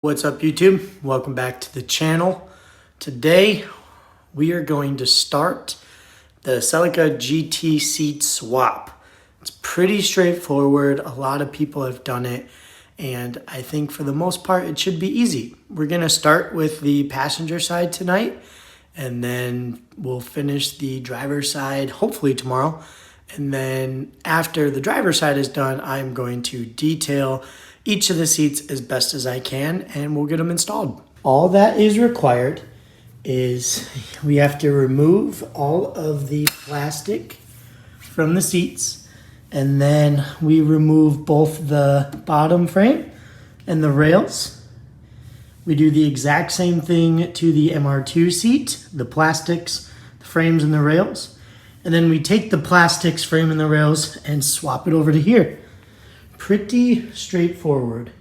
What's up YouTube? Welcome back to the channel. Today we are going to start the Celica GT seat swap. It's pretty straightforward. A lot of people have done it and I think for the most part it should be easy. We're going to start with the passenger side tonight and then we'll finish the driver's side hopefully tomorrow. And then after the driver's side is done, I'm going to detail each of the seats as best as I can and we'll get them installed. All that is required is we have to remove all of the plastic from the seats and then we remove both the bottom frame and the rails. We do the exact same thing to the MR2 seat, the plastics, the frames and the rails. And then we take the plastics, frame and the rails and swap it over to here. Pretty straightforward.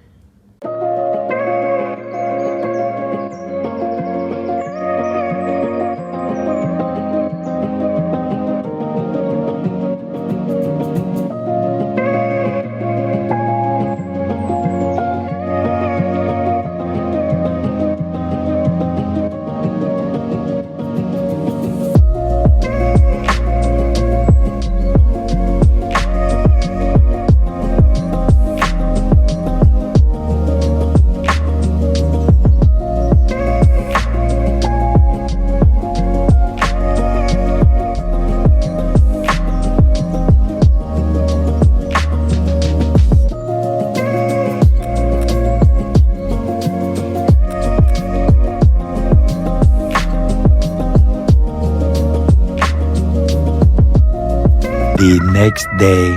The next day.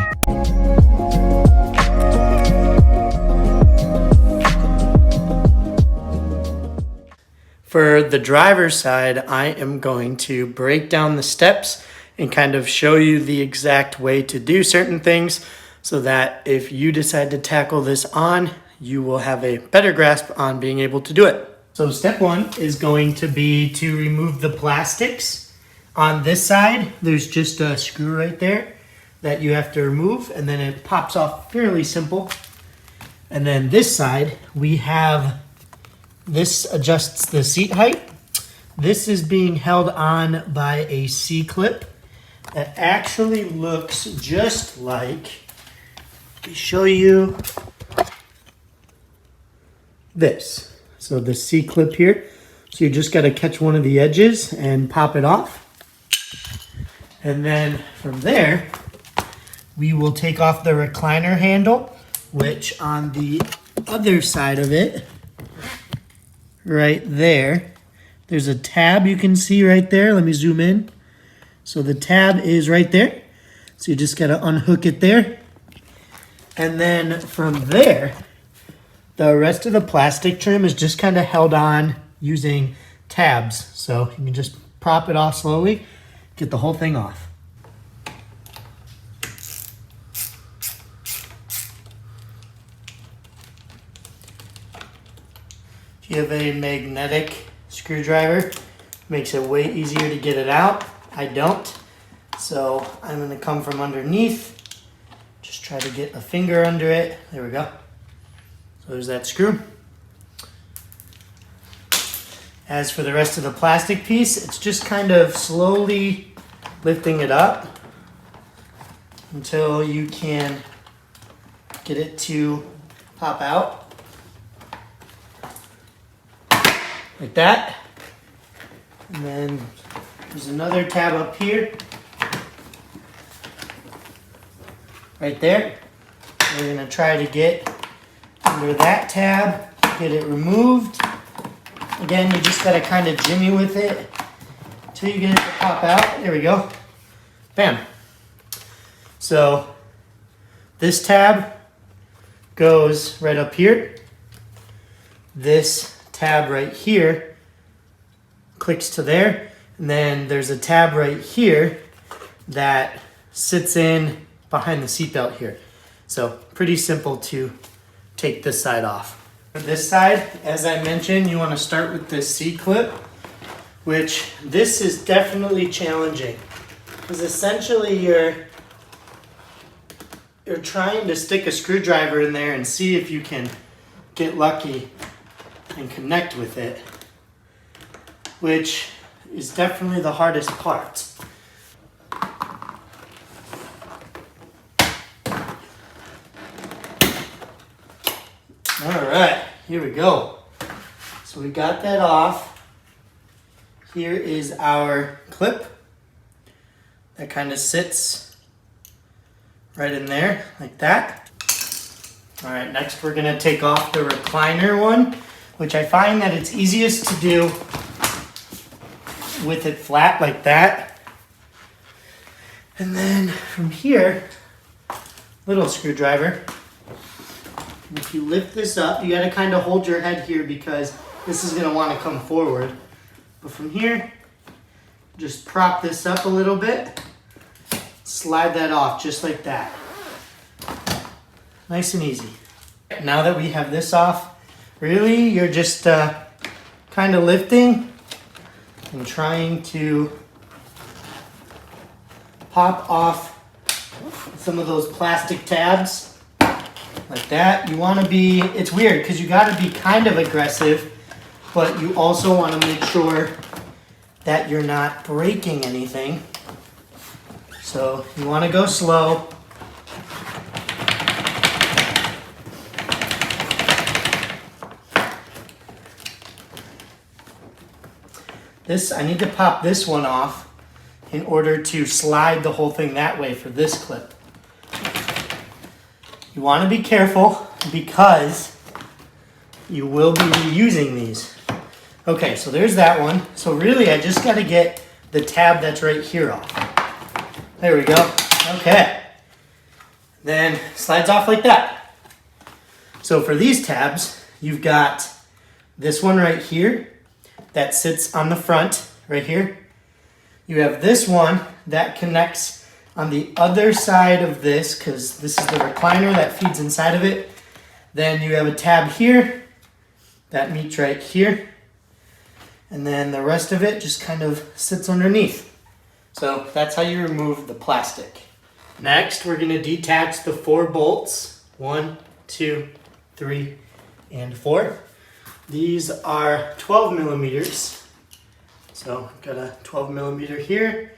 For the driver's side, I am going to break down the steps and kind of show you the exact way to do certain things so that if you decide to tackle this on, you will have a better grasp on being able to do it. So step one is going to be to remove the plastics. On this side, there's just a screw right there that you have to remove and then it pops off fairly simple. And then this side, we have, this adjusts the seat height. This is being held on by a C-clip that actually looks just like, let me show you this. So the C-clip here, so you just gotta catch one of the edges and pop it off. And then from there, we will take off the recliner handle, which on the other side of it, right there, there's a tab you can see right there. Let me zoom in. So the tab is right there. So you just gotta unhook it there. And then from there, the rest of the plastic trim is just kind of held on using tabs. So you can just prop it off slowly, get the whole thing off. If you have a magnetic screwdriver, makes it way easier to get it out. I don't. So I'm gonna come from underneath, just try to get a finger under it. There we go. So there's that screw. As for the rest of the plastic piece, it's just kind of slowly lifting it up until you can get it to pop out. Like that. And then there's another tab up here. Right there. We're gonna try to get under that tab, get it removed. Again, you just gotta kind of jimmy with it until you get it to pop out. There we go. Bam. So this tab goes right up here. This tab right here clicks to there. And then there's a tab right here that sits in behind the seatbelt here. So pretty simple to take this side off. For this side, as I mentioned, you want to start with this C-clip, which this is definitely challenging because essentially you're trying to stick a screwdriver in there and see if you can get lucky and connect with it, which is definitely the hardest part. All right, here we go. So we got that off. Here is our clip that kind of sits right in there like that. All right, next we're gonna take off the recliner one, which I find that it's easiest to do with it flat like that. And then from here, little screwdriver. If you lift this up, you gotta kind of hold your head here because this is gonna wanna come forward. But from here, just prop this up a little bit, slide that off just like that. Nice and easy. Now that we have this off, really you're just kind of lifting and trying to pop off some of those plastic tabs. Like that. You want to be, it's weird because you got to be kind of aggressive, but you also want to make sure that you're not breaking anything. So you want to go slow. I need to pop this one off in order to slide the whole thing that way for this clip. You want to be careful because you will be reusing these. Okay, so there's that one. So really I just got to get the tab that's right here off. There we go. Okay. Then slides off like that. So for these tabs, you've got this one right here that sits on the front right here. You have this one that connects on the other side of this because this is the recliner that feeds inside of it. Then you have a tab here that meets right here. And then the rest of it just kind of sits underneath. So that's how you remove the plastic. Next, we're gonna detach the 4 bolts. 1, 2, 3, and 4. These are 12 millimeters. So I've got a 12 millimeter here.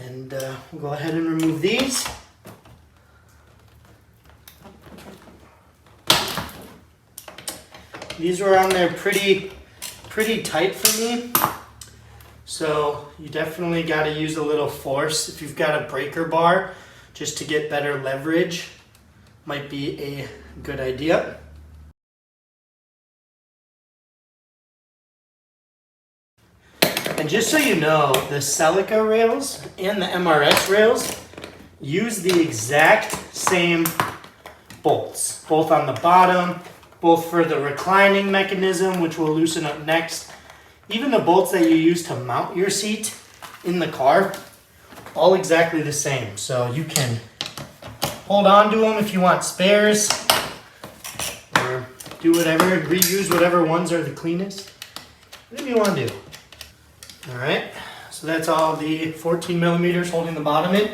And we'll go ahead and remove these. These were on there pretty tight for me. So you definitely got to use a little force. If you've got a breaker bar, just to get better leverage, might be a good idea. And just so you know, the Celica rails and the MRS rails use the exact same bolts, both on the bottom, both for the reclining mechanism, which we'll loosen up next. Even the bolts that you use to mount your seat in the car, all exactly the same. So you can hold on to them if you want spares, or do whatever, reuse whatever ones are the cleanest, whatever you want to do. All right, so that's all the 14 millimeters holding the bottom in.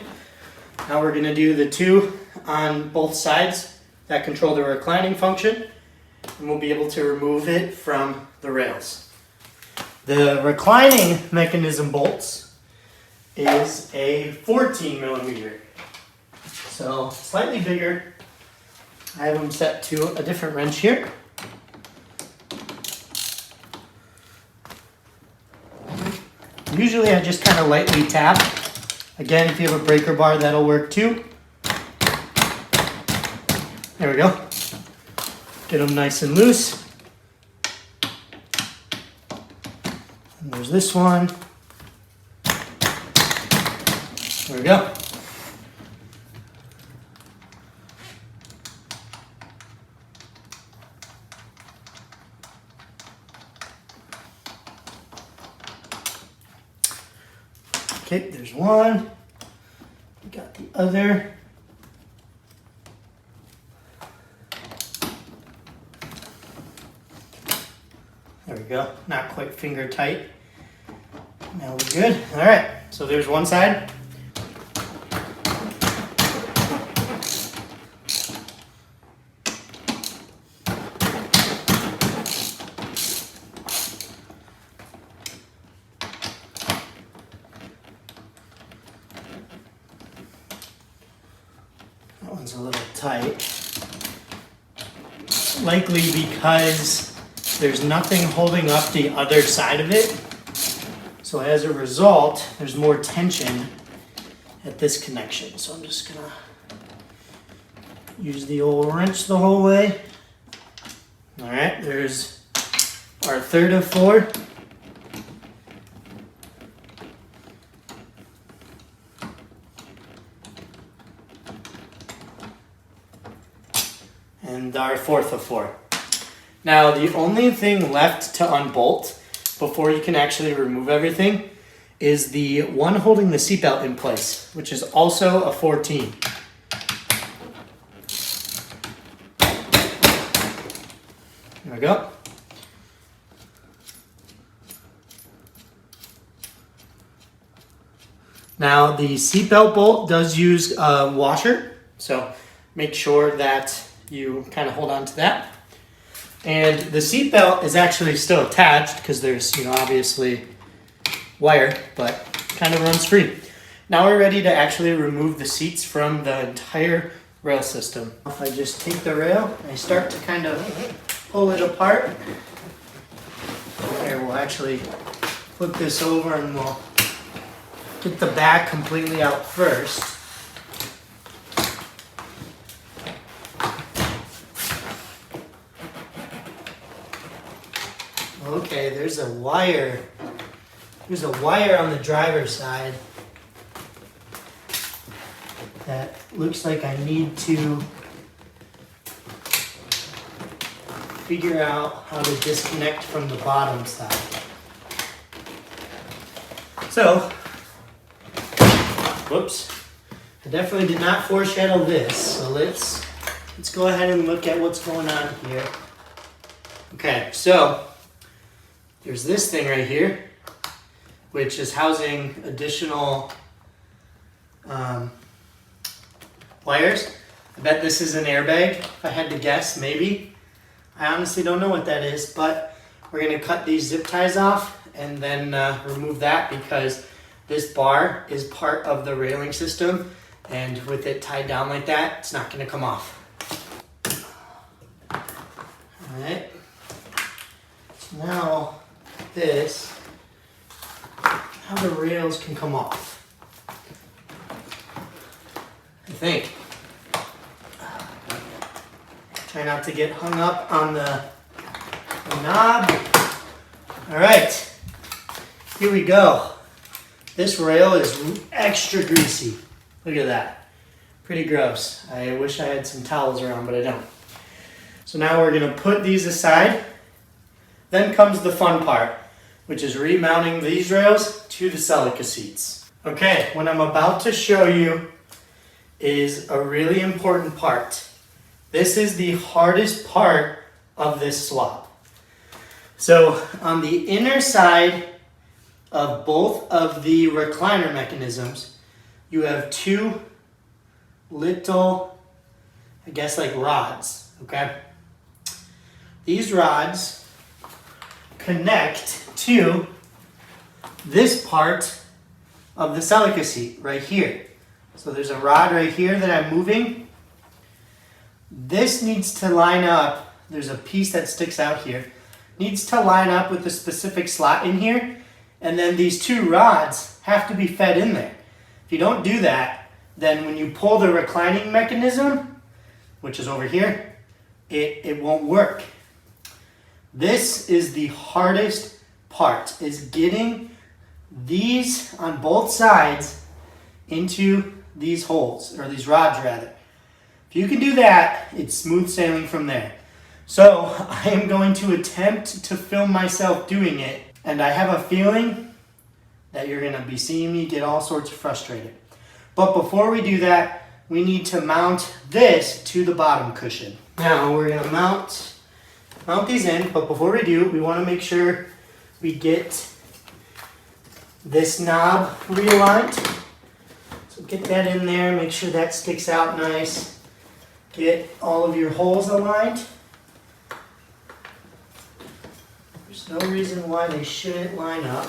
Now we're gonna do the 2 on both sides that control the reclining function, and we'll be able to remove it from the rails. The reclining mechanism bolts is a 14 millimeter, so slightly bigger. I have them set to a different wrench here. Usually I just kind of lightly tap. Again, if you have a breaker bar, that'll work too. There we go. Get them nice and loose. And there's this one. There we go. Okay, there's one. We got the other. There we go. Not quite finger tight. Now we're good. All right, so there's one side. tight. Likely because there's nothing holding up the other side of it. So as a result, there's more tension at this connection. So I'm just gonna use the old wrench the whole way. All right, there's our third of 4. And our fourth of 4. Now the only thing left to unbolt before you can actually remove everything is the one holding the seatbelt in place, which is also a 14. There we go. Now the seatbelt bolt does use a washer, so make sure that you kind of hold on to that. And the seatbelt is actually still attached because there's, obviously wire, but kind of runs free. Now we're ready to actually remove the seats from the entire rail system. If I just take the rail, I start to kind of pull it apart. Here, we'll actually flip this over and we'll get the back completely out first. Okay, there's a wire. There's a wire on the driver's side that looks like I need to figure out how to disconnect from the bottom side. So, whoops, I definitely did not foreshadow this, so let's go ahead and look at what's going on here. Okay, so there's this thing right here, which is housing additional wires. I bet this is an airbag, if I had to guess, maybe. I honestly don't know what that is, but we're gonna cut these zip ties off and then remove that because this bar is part of the railing system, and with it tied down like that, it's not gonna come off. All right, so now how the rails can come off, I think. Try not to get hung up on the knob. All right, here we go. This rail is extra greasy. Look at that, pretty gross. I wish I had some towels around, but I don't. So now we're gonna put these aside. Then comes the fun part, which is remounting these rails to the Celica seats. Okay, what I'm about to show you is a really important part. This is the hardest part of this swap. So on the inner side of both of the recliner mechanisms, you have 2 little, I guess like rods, okay? These rods connect to this part of the Celica seat right here. So there's a rod right here that I'm moving. This needs to line up. There's a piece that sticks out here. Needs to line up with the specific slot in here. And then these 2 rods have to be fed in there. If you don't do that, then when you pull the reclining mechanism, which is over here, it won't work. This is the hardest part, is getting these on both sides into these holes, or these rods rather. If you can do that, it's smooth sailing from there. So I am going to attempt to film myself doing it, and I have a feeling that you're gonna be seeing me get all sorts of frustrated. But before we do that, we need to mount this to the bottom cushion. Now we're gonna mount these in, but before we do, we want to make sure we get this knob realigned. So get that in there, make sure that sticks out nice. Get all of your holes aligned. There's no reason why they shouldn't line up.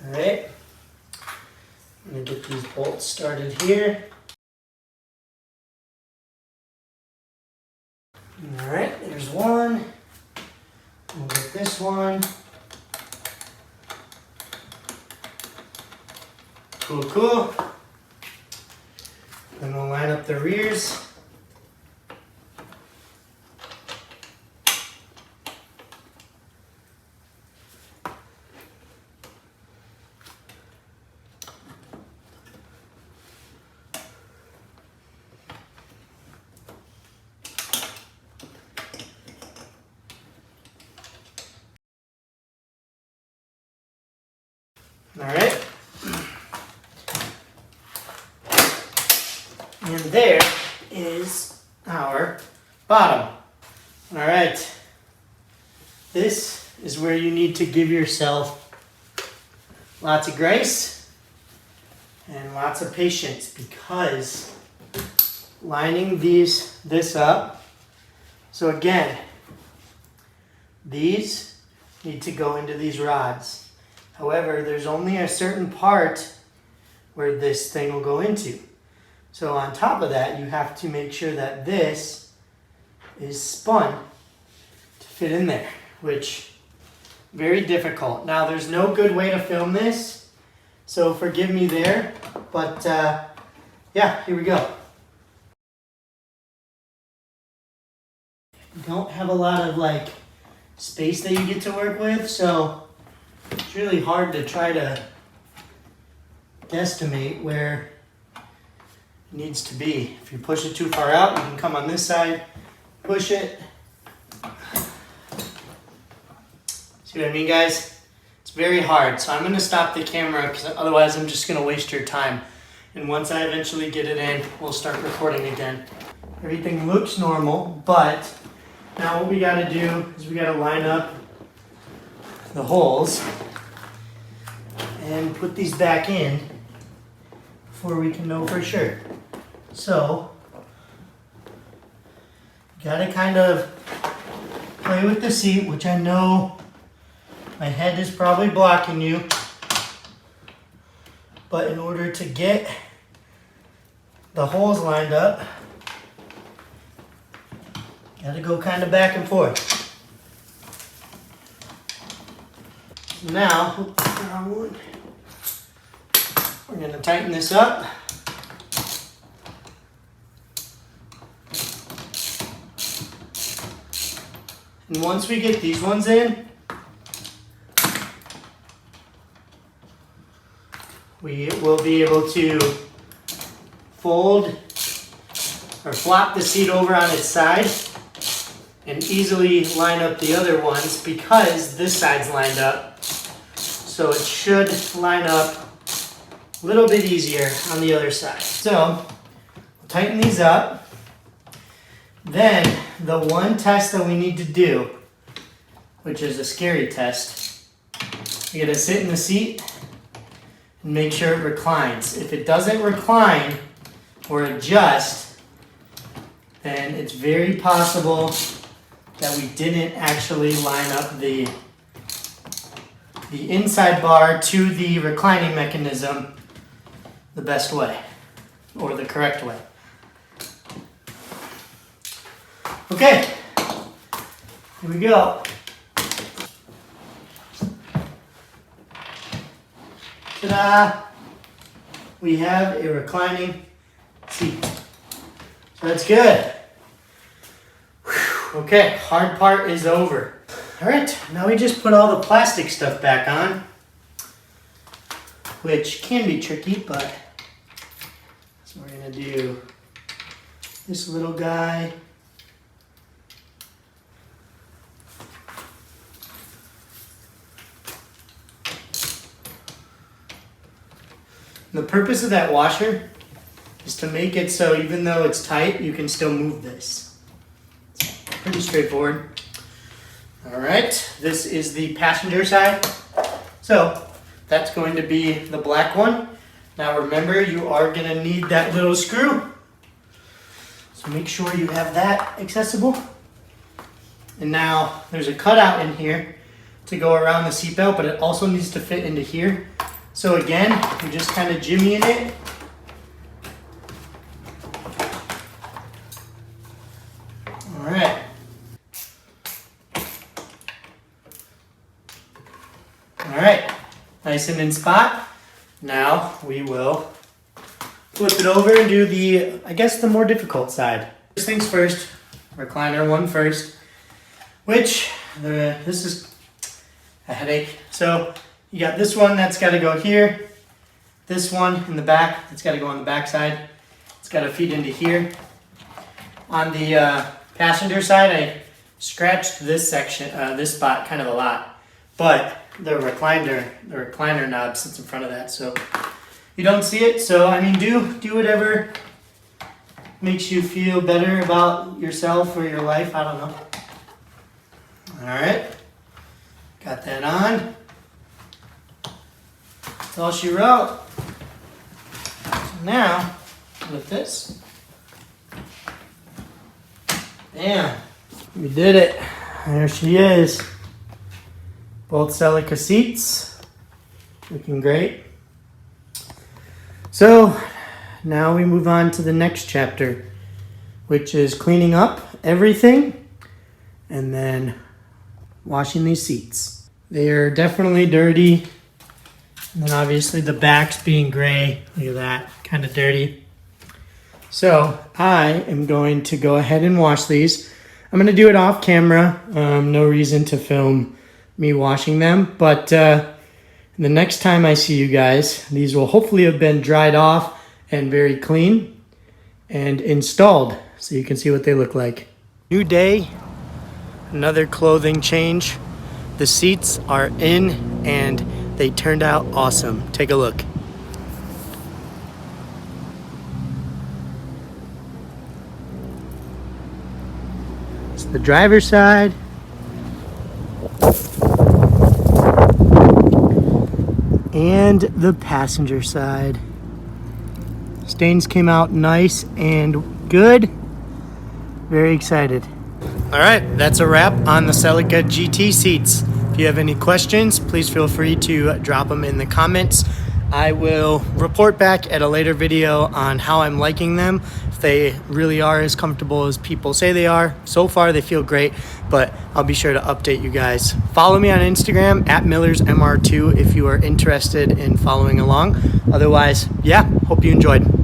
All right. started here. All right, there's one. We'll get this one. Cool, cool. Then we'll line up the rears. All right. And there is our bottom. All right. This is where you need to give yourself lots of grace and lots of patience, because lining this up. So again, these need to go into these rods. However, there's only a certain part where this thing will go into. So on top of that, you have to make sure that this is spun to fit in there, which very difficult. Now, there's no good way to film this, so forgive me there, but yeah, here we go. You don't have a lot of space that you get to work with, so it's really hard to try to guesstimate where it needs to be. If you push it too far out, you can come on this side, push it. See what I mean, guys? It's very hard. So I'm going to stop the camera because otherwise I'm just going to waste your time. And once I eventually get it in, we'll start recording again. Everything looks normal, but now what we got to do is we got to line up the holes and put these back in before we can know for sure. So, you gotta kind of play with the seat, which I know my head is probably blocking you, but in order to get the holes lined up, you gotta go kind of back and forth. Now, we're going to tighten this up. And once we get these ones in, we will be able to fold or flop the seat over on its side and easily line up the other ones because this side's lined up. So it should line up a little bit easier on the other side. So tighten these up. Then the one test that we need to do, which is a scary test, you gotta sit in the seat and make sure it reclines. If it doesn't recline or adjust, then it's very possible that we didn't actually line up the inside bar to the reclining mechanism the best way, or the correct way. Okay, here we go. Ta-da! We have a reclining seat. So that's good. Whew. Okay, hard part is over. All right, now we just put all the plastic stuff back on, which can be tricky, but so we're gonna do this little guy. The purpose of that washer is to make it so even though it's tight, you can still move this. It's pretty straightforward. All right, this is the passenger side. So that's going to be the black one. Now remember, you are gonna need that little screw. So make sure you have that accessible. And now there's a cutout in here to go around the seatbelt, but it also needs to fit into here. So again, you're just kind of jimmying it nice and in spot. Now we will flip it over and do the, I guess, the more difficult side. First things first, recliner one first, which this is a headache. So you got this one that's got to go here, this one in the back that's got to go on the back side. It's got to feed into here. On the passenger side, I scratched this section, this spot kind of a lot, but the recliner knob sits in front of that, so you don't see it. So I mean, do whatever makes you feel better about yourself or your life. I don't know. All right, got that on. That's all she wrote. So now with this, bam, we did it. There she is. Both Celica seats, looking great. So now we move on to the next chapter, which is cleaning up everything and then washing these seats. They are definitely dirty. And then obviously the backs being gray, look at that, kind of dirty. So I am going to go ahead and wash these. I'm going to do it off camera. No reason to film me washing them, but the next time I see you guys, these will hopefully have been dried off and very clean and installed, so you can see what they look like. New day, another clothing change. The seats are in and they turned out awesome. Take a look. It's the driver's side. And the passenger side. Stains came out nice and good. Very excited. All right, that's a wrap on the Celica GT seats. If you have any questions, please feel free to drop them in the comments. I will report back at a later video on how I'm liking them. If they really are as comfortable as people say they are. So far, they feel great, but I'll be sure to update you guys. Follow me on Instagram at MillersMR2 if you are interested in following along. Otherwise, yeah, hope you enjoyed.